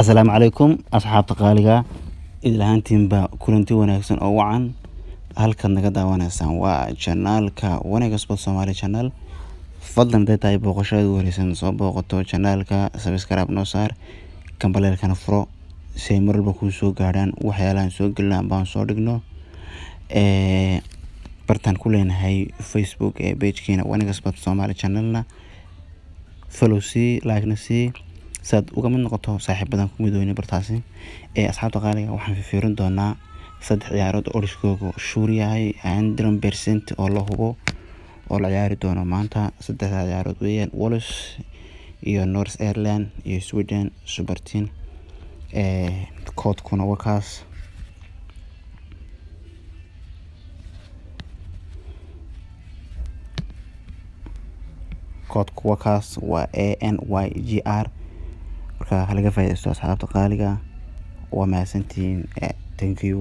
Asalaamu calaykum asxaabta qaaliga idlahaantiinba kulanti wanaagsan oo wacan halkaad naga daawanaysaan waa janaalka Wanaga Sport Somali Channel. Fadlan haday tahay booqashada ugu horeysan soo booqato janaalka subscribe noo saar kambaleelkana furo si ay mar walba kuu soo gaadhaan waxyaalahan soo gelinaan baan soo dhigno. bartaan ku leenahay Facebook ee page-keena Wanaga Sport Somali Channel-na follow si like na si saad uga mid noqoto saaxiibadan ku midoweyna bartaasi. Asxaabta qaaliga waxaan fiirin doonaa 3 ciyaarood oo dhiskoodu shuur yahay 100% oo la hubo oo la ciyaari doono maanta. 3 ciyaarood weeyaan Wales iyo North Ireland iyo Sweden Super Team. koodkuna waa kaas waa ANYGR marka halaga faa'iideysto asxaabta qaaliga waa mahadsantihiin. Thank you.